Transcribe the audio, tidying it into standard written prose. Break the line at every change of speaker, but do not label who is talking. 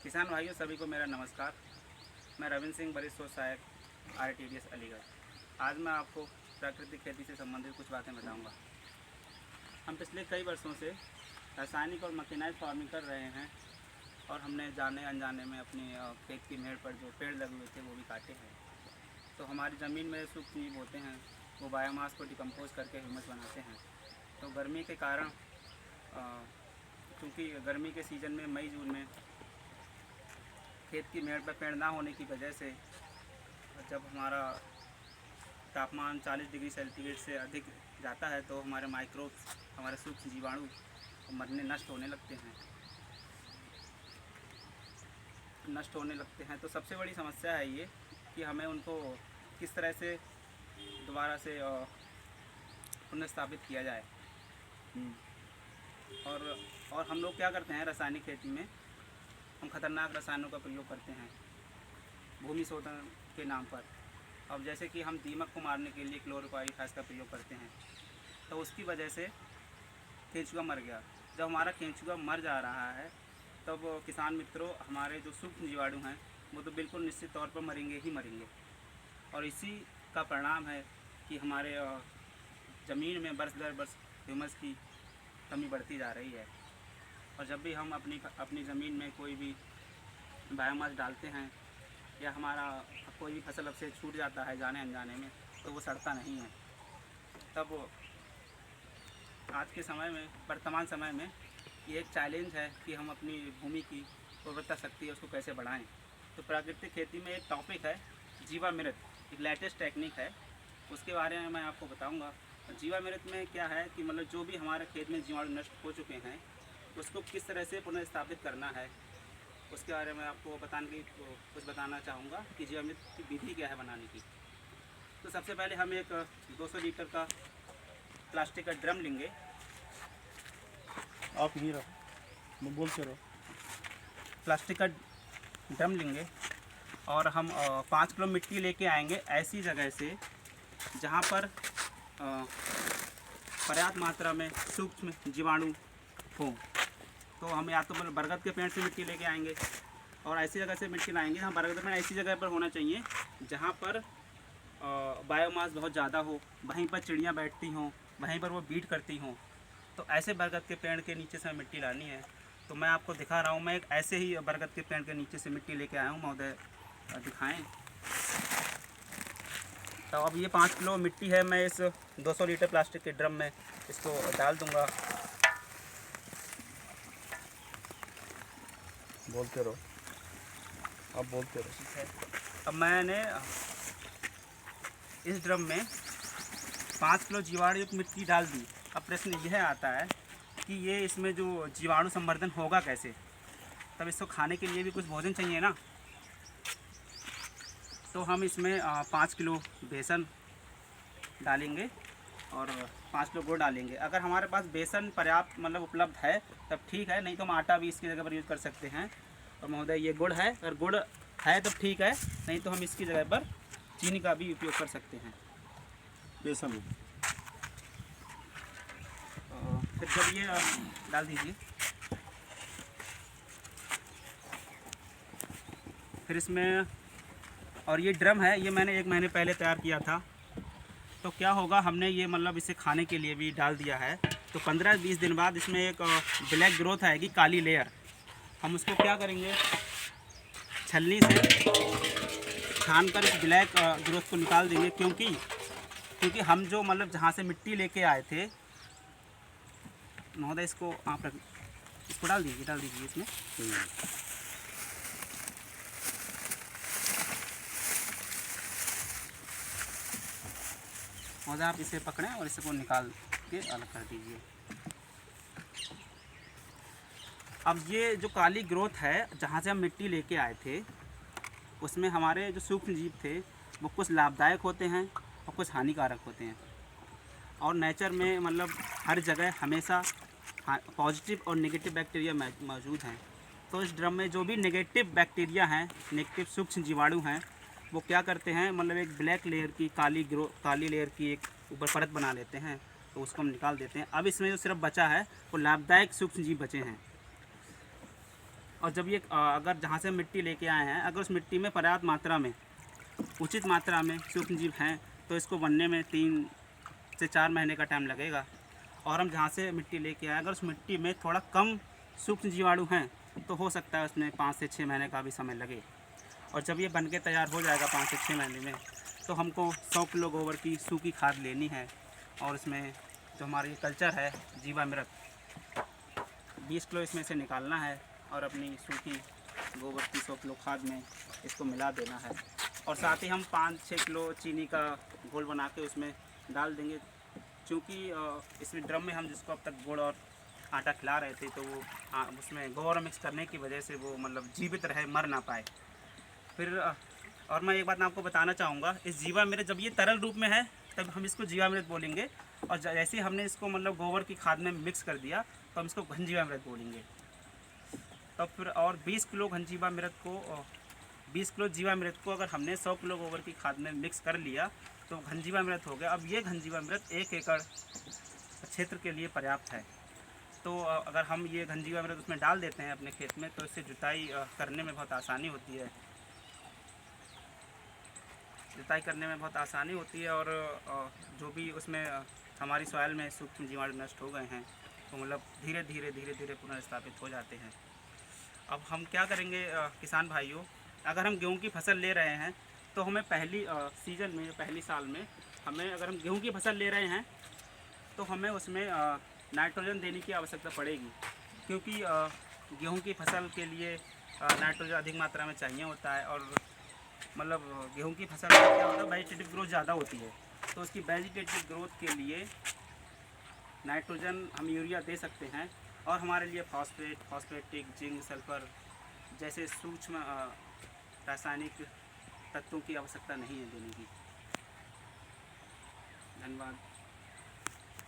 किसान भाइयों सभी को मेरा नमस्कार। मैं रविंद्र सिंह, वरिष्ठ शोध सहायक RTDS अलीगढ़। आज मैं आपको प्राकृतिक खेती से संबंधित कुछ बातें बताऊंगा। हम पिछले कई वर्षों से रासायनिक और मैकेनाइज्ड फार्मिंग कर रहे हैं और हमने जाने अनजाने में अपनी खेत की मेड़ पर जो पेड़ लगे हुए थे वो भी काटे हैं। तो हमारी ज़मीन में सूक्ष्म जीव होते हैं, वो बायोमास को डिकम्पोज करके ह्यूमस बनाते हैं। तो गर्मी के कारण क्योंकि गर्मी के सीज़न में मई जून में खेत की मेड़ पर पेड़ ना होने की वजह से जब हमारा तापमान 40 डिग्री सेंटीग्रेड से अधिक जाता है तो हमारे माइक्रोब्स, हमारे सूक्ष्म जीवाणु मरने नष्ट होने लगते हैं। तो सबसे बड़ी समस्या है ये कि हमें उनको किस तरह से दोबारा से पुनर्स्थापित किया जाए। और हम लोग क्या करते हैं, रासायनिक खेती में हम खतरनाक रसायनों का प्रयोग करते हैं भूमि शोधन के नाम पर। अब जैसे कि हम दीमक को मारने के लिए क्लोरोपाइरीफास का प्रयोग करते हैं, तो उसकी वजह से केंचुआ मर गया। जब हमारा केंचुआ मर जा रहा है तब किसान मित्रों, हमारे जो सूक्ष्म जीवाणु हैं वो तो बिल्कुल निश्चित तौर पर मरेंगे ही मरेंगे। और इसी का परिणाम है कि हमारे ज़मीन में वर्ष दर वर्ष ह्यूमस की कमी बढ़ती जा रही है। और जब भी हम अपनी ज़मीन में कोई भी बायोमास डालते हैं या हमारा कोई भी फसल अब से छूट जाता है जाने अनजाने में, तो वो सड़ता नहीं है। तब आज के समय में, वर्तमान समय में ये एक चैलेंज है कि हम अपनी भूमि की उर्वरता शक्ति है उसको कैसे बढ़ाएं। तो प्राकृतिक खेती में एक टॉपिक है जीवामृत, एक लेटेस्ट टेक्निक है, उसके बारे में मैं आपको बताऊंगा। जीवामृत में क्या है कि मतलब जो भी हमारे खेत में जीवाणु नष्ट हो चुके हैं उसको किस तरह से पुनर्स्थापित करना है, उसके बारे में आपको कुछ बताना चाहूँगा कि जीवामृत की विधि क्या है बनाने की। तो सबसे पहले हम एक 200 लीटर का प्लास्टिक का ड्रम लेंगे।
आप यहीं रहो, मैं बोलते रहो।
प्लास्टिक का ड्रम लेंगे और हम 5 किलो मिट्टी लेके आएंगे ऐसी जगह से जहाँ पर पर्याप्त मात्रा में सूक्ष्म जीवाणु हों। तो हम या तो बरगद के पेड़ से मिट्टी लेके आएंगे और ऐसी जगह से मिट्टी लाएंगे। हम बरगद का पेड़ ऐसी जगह पर होना चाहिए जहाँ पर बायोमास बहुत ज़्यादा हो, वहीं पर चिड़ियाँ बैठती हों, वहीं पर वो बीट करती हों। तो ऐसे बरगद के पेड़ के नीचे से मिट्टी लानी है। तो मैं आपको दिखा रहा हूँ, मैं एक ऐसे ही बरगद के पेड़ के नीचे से मिट्टी लेके आया हूँ। महोदय दिखाएं। तो अब ये 5 किलो मिट्टी है, मैं इस 200 लीटर प्लास्टिक के ड्रम में इसको डाल दूँगा।
बोलते रहो, आप बोलते रहो।
ठीक है, अब मैंने इस ड्रम में 5 किलो जीवाणु युक्त मिट्टी डाल दी। अब प्रश्न यह आता है कि ये इसमें जो जीवाणु संवर्धन होगा कैसे। तब इसको खाने के लिए भी कुछ भोजन चाहिए ना। तो हम इसमें 5 किलो बेसन डालेंगे और 5 किलो गुड़ डालेंगे। अगर हमारे पास बेसन पर्याप्त मतलब उपलब्ध है तब ठीक है, नहीं तो हम आटा भी इसकी जगह पर यूज़ कर सकते हैं। और महोदय ये गुड़ है, अगर गुड़ है तब ठीक है, नहीं तो हम इसकी जगह पर चीनी का भी उपयोग कर सकते हैं।
बेसन में
फिर जब ये डाल दीजिए, फिर इसमें, और ये ड्रम है ये मैंने 1 महीने पहले तैयार किया था। तो क्या होगा, हमने ये मतलब इसे खाने के लिए भी डाल दिया है। तो 15-20 दिन बाद इसमें एक ब्लैक ग्रोथ आएगी, काली लेयर। हम उसको क्या करेंगे, छलनी से छान कर इस ब्लैक ग्रोथ को निकाल देंगे। क्योंकि हम जो मतलब जहाँ से मिट्टी लेके आए थे, महोदय इसको आप इसको डाल दीजिए इसमें। महोदय आप इसे पकड़ें और इसको निकाल के अलग कर दीजिए। अब ये जो काली ग्रोथ है जहाँ से हम मिट्टी लेके आए थे, उसमें हमारे जो सूक्ष्म जीव थे वो कुछ लाभदायक होते हैं और कुछ हानिकारक होते हैं। और नेचर में मतलब हर जगह हमेशा पॉजिटिव और नेगेटिव बैक्टीरिया मौजूद हैं। तो इस ड्रम में जो भी नेगेटिव बैक्टीरिया हैं, नेगेटिव सूक्ष्म जीवाणु हैं, वो क्या करते हैं, मतलब एक ब्लैक लेयर की काली लेयर की एक ऊपर परत बना लेते हैं। तो उसको हम निकाल देते हैं। अब इसमें जो सिर्फ बचा है वो लाभदायक सूक्ष्म जीव बचे हैं। और जब ये अगर जहाँ से हम मिट्टी लेके आए हैं, अगर उस मिट्टी में पर्याप्त मात्रा में, उचित मात्रा में सूक्ष्म जीव हैं तो इसको बनने में 3 से 4 महीने का टाइम लगेगा। और हम जहाँ से मिट्टी लेके आए, अगर उस मिट्टी में थोड़ा कम सूक्ष्म जीवाणु हैं तो हो सकता है उसमें 5 से 6 महीने का भी समय लगे। और जब ये बन के तैयार हो जाएगा 5 से 6 महीने में, तो हमको 100 किलो गोबर की सूखी खाद लेनी है। और इसमें जो हमारा ये कल्चर है जीवामृत, 20 किलो इसमें से निकालना है और अपनी सूखी गोबर की 100 किलो खाद में इसको मिला देना है। और साथ ही हम 5-6 किलो चीनी का घोल बना के उसमें डाल देंगे, क्योंकि इसमें ड्रम में हम जिसको अब तक गुड़ और आटा खिला रहे थे, तो वो उसमें गोबर मिक्स करने की वजह से वो मतलब जीवित रहे, मर ना पाए। फिर और मैं एक बात आपको बताना चाहूँगा, इस जीवामृत जब ये तरल रूप में है तब हम इसको जीवामृत बोलेंगे, और जैसे ही हमने इसको मतलब गोबर की खाद में मिक्स कर दिया तो हम इसको घन जीवामृत बोलेंगे। तब फिर और 20 किलो घन जीवामृत को 20 किलो जीवामृत को अगर हमने 100 किलो गोबर की खाद में मिक्स कर लिया तो घन जीवामृत हो गया। अब ये घन जीवामृत 1 एकड़ क्षेत्र के लिए पर्याप्त है। तो अगर हम ये घन जीवामृत उसमें डाल देते हैं अपने खेत में, तो इससे जुताई करने में बहुत आसानी होती है। जुताई करने में बहुत आसानी होती है, और जो भी उसमें हमारी सॉइल में सूक्ष्म जीवाणु नष्ट हो गए हैं तो मतलब धीरे धीरे पुनर्स्थापित हो जाते हैं। अब हम क्या करेंगे किसान भाइयों, अगर हम गेहूं की फसल ले रहे हैं तो हमें पहली सीज़न में, पहली साल में हमें, अगर हम गेहूं की फसल ले रहे हैं तो हमें उसमें नाइट्रोजन देने की आवश्यकता पड़ेगी, क्योंकि गेहूं की फसल के लिए नाइट्रोजन अधिक मात्रा में चाहिए होता है। और मतलब गेहूं की फसल में क्या होता है, वेजिटेटिव ग्रोथ ज़्यादा होती है, तो उसकी वेजिटेटिव ग्रोथ के लिए नाइट्रोजन हम यूरिया दे सकते हैं। और हमारे लिए फॉस्फेटिक, जिंक, सल्फर जैसे सूक्ष्म रासायनिक तत्वों की आवश्यकता नहीं है देने की। धन्यवाद।